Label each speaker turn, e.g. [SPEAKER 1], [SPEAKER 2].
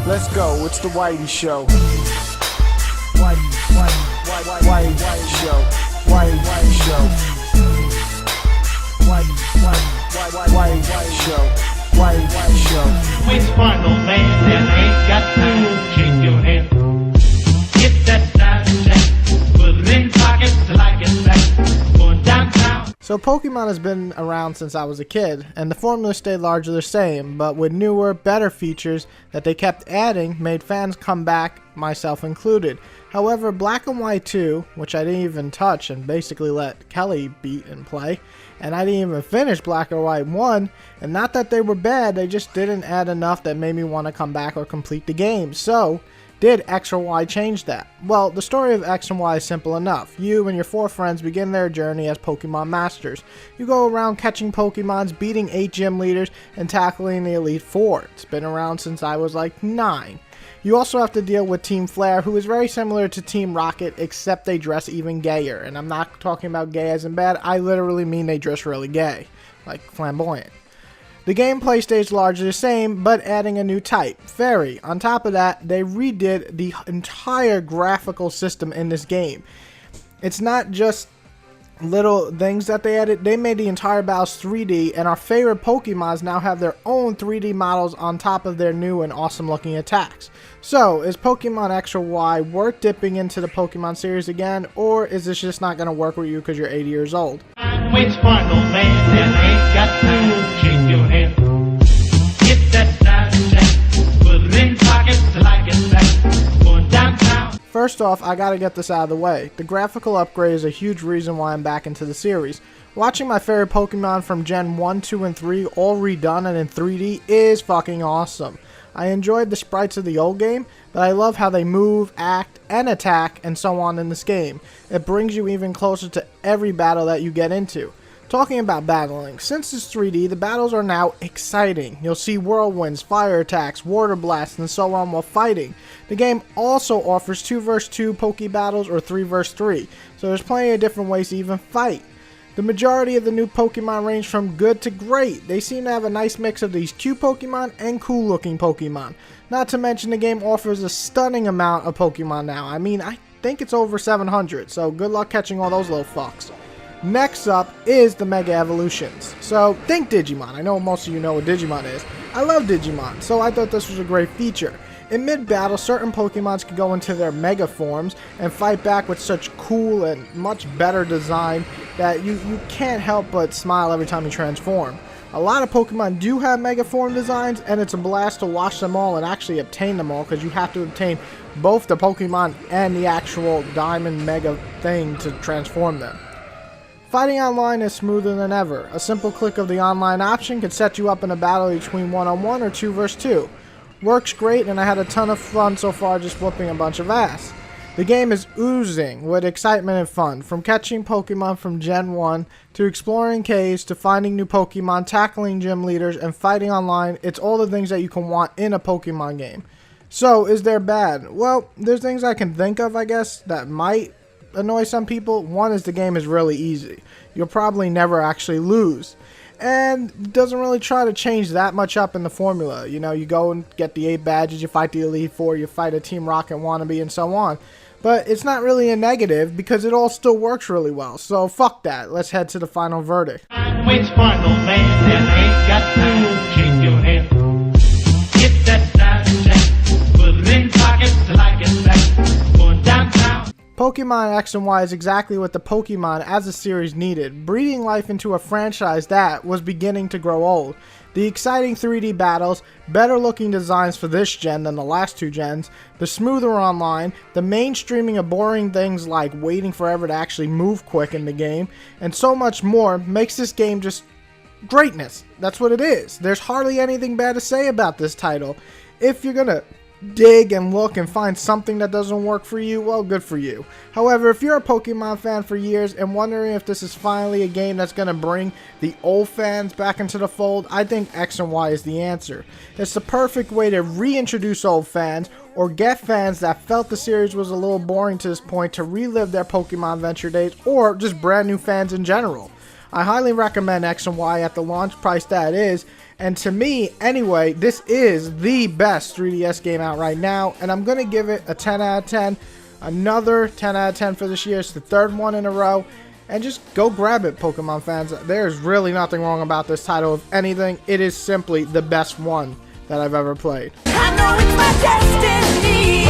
[SPEAKER 1] Let's go, it's the Whitey Show. Whitey Show. Whitey Show. Whitey Show. Whitey Show.
[SPEAKER 2] Which final man that ain't got time to shake your hand? Get that side check, put it in pockets till I get back. Going downtown.
[SPEAKER 3] So Pokemon has been around since I was a kid, and the formula stayed largely the same, but with newer, better features that they kept adding made fans come back, myself included. However, Black and White 2, which I didn't even touch and basically let Kelly beat and play, and I didn't even finish Black and White 1, and not that they were bad, they just didn't add enough that made me want to come back or complete the game. So, did X or Y change that? Well, the story of X and Y is simple enough. You and your 4 friends begin their journey as Pokemon Masters. You go around catching Pokemons, beating 8 gym leaders, and tackling the Elite Four. It's been around since I was like 9. You also have to deal with Team Flare, who is very similar to Team Rocket, except they dress even gayer. And I'm not talking about gay as in bad, I literally mean they dress really gay, like flamboyant. The gameplay stays largely the same, but adding a new type, Fairy. On top of that, they redid the entire graphical system in this game. It's not just little things that they added, they made the entire battles 3D, and our favorite Pokemons now have their own 3D models on top of their new and awesome looking attacks. So, is Pokemon X or Y worth dipping into the Pokemon series again, or is this just not going to work with you because you're 80 years old?
[SPEAKER 2] Which final man that ain't got time to shake your hand? Get that side check, put it in pockets till I get back. Going downtown.
[SPEAKER 3] First off, I gotta get this out of the way. The graphical upgrade is a huge reason why I'm back into the series. Watching my favorite Pokemon from Gen 1, 2, and 3 all redone and in 3D is fucking awesome. I enjoyed the sprites of the old game, but I love how they move, act, and attack, and so on in this game. It brings you even closer to every battle that you get into. Talking about battling, since it's 3D, the battles are now exciting. You'll see whirlwinds, fire attacks, water blasts, and so on while fighting. The game also offers 2 vs 2 Poke battles or 3 vs 3, so there's plenty of different ways to even fight. The majority of the new Pokemon range from good to great. They seem to have a nice mix of these cute Pokemon and cool looking Pokemon. Not to mention the game offers a stunning amount of Pokemon now. I mean, I think it's over 700, so good luck catching all those little fucks. Next up is the Mega Evolutions. So, think Digimon. I know most of you know what Digimon is. I love Digimon, so I thought this was a great feature. In mid-battle, certain Pokemons can go into their Mega forms and fight back with such cool and much better design that you can't help but smile every time you transform. A lot of Pokemon do have Mega form designs, and it's a blast to watch them all and actually obtain them all, because you have to obtain both the Pokemon and the actual Diamond Mega thing to transform them. Fighting online is smoother than ever. A simple click of the online option could set you up in a battle between 1-on-1 or 2 vs 2. Works great, and I had a ton of fun so far just whooping a bunch of ass. The game is oozing with excitement and fun, from catching Pokemon from Gen 1 to exploring caves to finding new Pokemon, tackling gym leaders, and fighting online. It's all the things that you can want in a Pokemon game. So, is there bad? Well, there's things I can think of, I guess, that might annoy some people. One is the game is really easy. You'll probably never actually lose. And it doesn't really try to change that much up in the formula. You know, you go and get the 8 badges, you fight the Elite Four, you fight a Team Rocket wannabe, and so on. But it's not really a negative because it all still works really well. So fuck that. Let's head to the final verdict.
[SPEAKER 2] Which final man that ain't got time to shake your hand? Get that side check, put it in pockets till I get back. Going downtown.
[SPEAKER 3] Pokemon X and Y is exactly what the Pokemon as a series needed, breathing life into a franchise that was beginning to grow old. The exciting 3D battles, better looking designs for this gen than the last 2 gens, the smoother online, the mainstreaming of boring things like waiting forever to actually move quick in the game, and so much more makes this game just greatness. That's what it is. There's hardly anything bad to say about this title. If you're gonna dig and look and find something that doesn't work for you, well, good for you. However, if you're a Pokemon fan for years and wondering if this is finally a game that's going to bring the old fans back into the fold, I think X and Y is the answer. It's the perfect way to reintroduce old fans or get fans that felt the series was a little boring to this point to relive their Pokemon Adventure days, or just brand new fans in general. I highly recommend X and Y at the launch price that it is, And to me, anyway, this is the best 3DS game out right now, and I'm going to give it a 10 out of 10. Another 10 out of 10 for this year. It's the third one in a row. And just go grab it, Pokemon fans. There's really nothing wrong about this title. If anything, it is simply the best one that I've ever played.
[SPEAKER 4] I know it's my destiny.